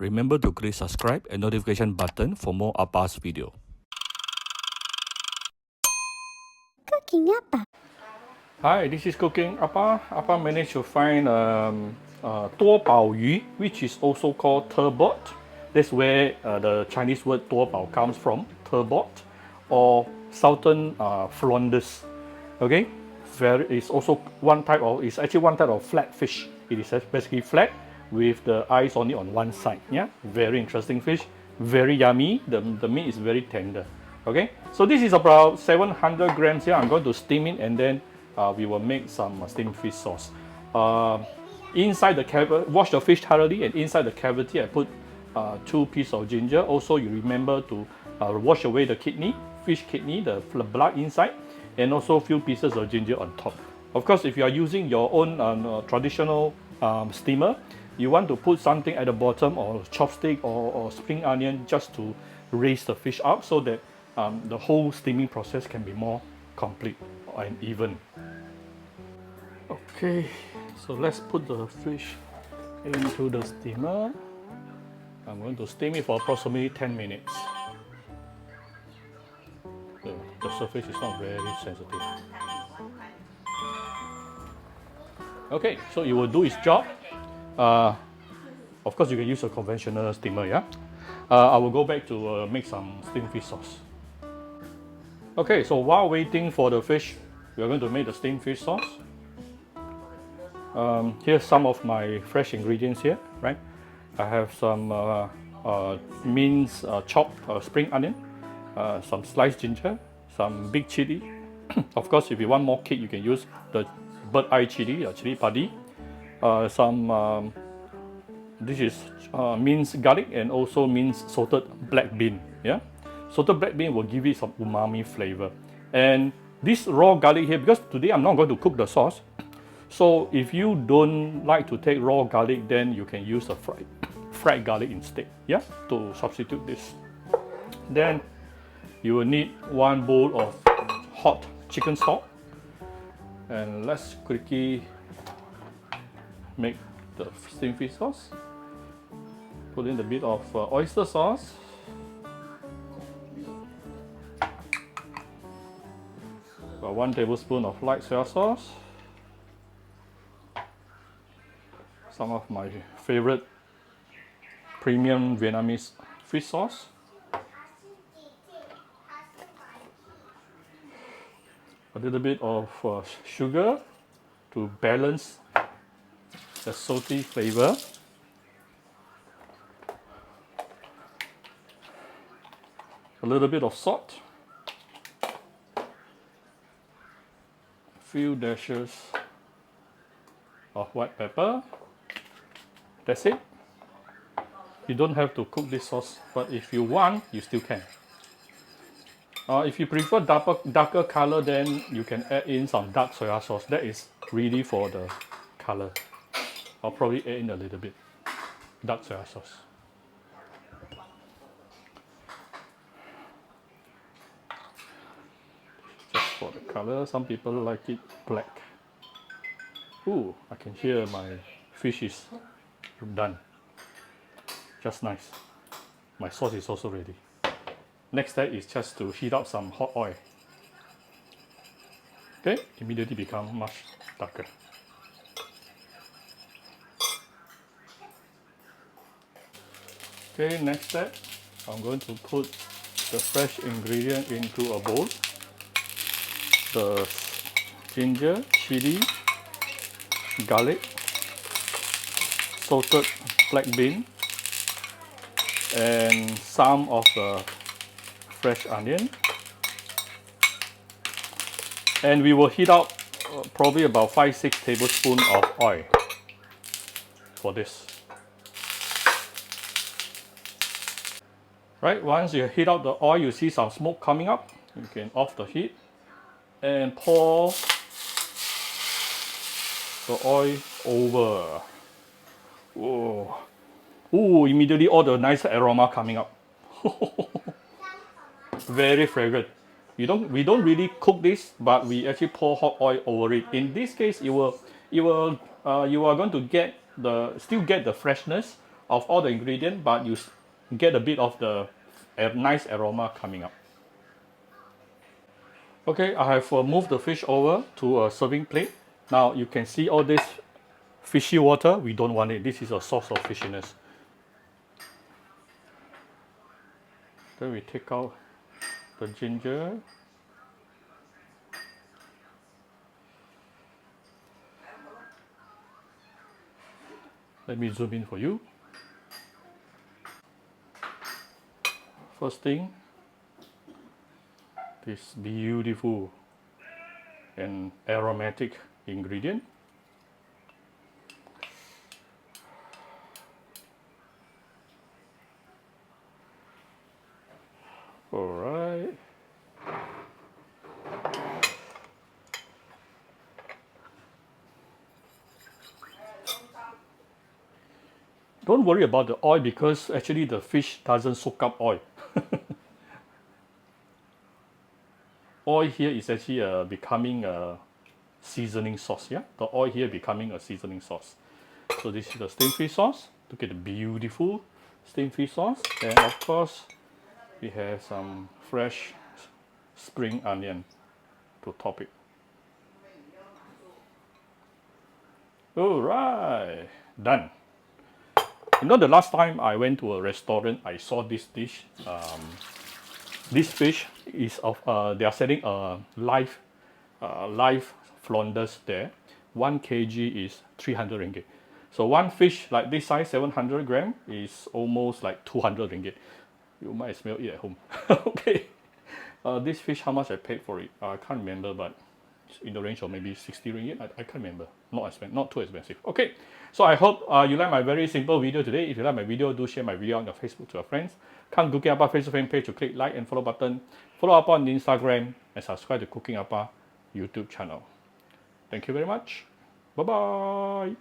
Remember to click subscribe and notification button for more Appa's video. Cooking Appa. Hi, this is Cooking Appa. Appa managed to find 多宝鱼, which is also called turbot. That's where the Chinese word 多宝 comes from, turbot, or southern Flounders. Okay, it's also it's actually one type of flat fish. It is basically flat with the eyes only on one side. Yeah, very interesting fish, very yummy. The meat is very tender. Okay, so this is about 700 grams here. I'm going to steam it and then we will make some steamed fish sauce. Inside the cavity, wash the fish thoroughly, and inside the cavity I put 2 pieces of ginger. Also, you remember to wash away the kidney, fish kidney, the blood inside, and also a few pieces of ginger on top. Of course, if you are using your own traditional steamer, you want to put something at the bottom, or chopstick or spring onion, just to raise the fish up so that the whole steaming process can be more complete and even. Okay, so let's put the fish into the steamer. I'm going to steam it for approximately 10 minutes. The surface is not very sensitive. Okay, so it will do its job. Of course, you can use a conventional steamer, yeah? I will go back to make some steamed fish sauce. Okay, so while waiting for the fish, we are going to make the steamed fish sauce. Here's some of my fresh ingredients here, right? I have some minced chopped spring onion, some sliced ginger, some big chili. Of course, if you want more kick, you can use the bird eye chili, chili padi. This is minced garlic and also minced salted black bean. Yeah, salted black bean will give it some umami flavor. And this raw garlic here, because today I'm not going to cook the sauce, so if you don't like to take raw garlic, then you can use a fried garlic instead. Yeah, to substitute this. Then you will need 1 bowl of hot chicken stock, and let's quickly make the steamed fish sauce. Put in a bit of oyster sauce, about 1 tablespoon of light soy sauce, some of my favorite premium Vietnamese fish sauce, a little bit of sugar to balance the salty flavor, a little bit of salt, a few dashes of white pepper. That's it. You don't have to cook this sauce, but if you want, you still can. If you prefer darker color, then you can add in some dark soy sauce. That is really for the color. I'll probably add in a little bit dark soy sauce. Just for the color. Some people like it black. Ooh, I can hear my fish is done. Just nice. My sauce is also ready. Next step is just to heat up some hot oil. Okay, immediately become much darker. Okay, next step, I'm going to put the fresh ingredient into a bowl. The ginger, chili, garlic, salted black bean, and some of the fresh onion. And we will heat up probably about 5-6 tablespoons of oil for this. Right, once you heat up the oil, you see some smoke coming up. You can off the heat and pour the oil over. Whoa. Ooh, immediately all the nice aroma coming up. Very fragrant. We don't really cook this, but we actually pour hot oil over it. In this case, you are going to still get the freshness of all the ingredients, but you get a bit of the nice aroma coming up. Okay, I have moved the fish over to a serving plate. Now you can see all this fishy water. We don't want it. This is a source of fishiness. Then we take out the ginger. Let me zoom in for you. First thing, this beautiful and aromatic ingredient. All right. Don't worry about the oil because actually the fish doesn't soak up oil. Oil here is actually becoming a seasoning sauce. Yeah, the oil here becoming a seasoning sauce. So this is the steamed fish sauce. Look at the beautiful steamed fish sauce. And of course, we have some fresh spring onion to top it. All right, done. You know, the last time I went to a restaurant, I saw this dish. This fish is of they are selling a live flounders there. 1 kg is 300 ringgit. So one fish like this size, 700 gram, is almost like 200 ringgit. You might as well eat at home. Okay. This fish, how much I paid for it? I can't remember, but it's in the range of maybe 60 ringgit. I can't remember. Not too expensive. Okay. So I hope you like my very simple video today. If you like my video, do share my video on your Facebook to your friends. Come Cooking Appa Facebook fan page to click like and follow button. Follow Appa on Instagram and subscribe to Cooking Appa YouTube channel. Thank you very much. Bye bye.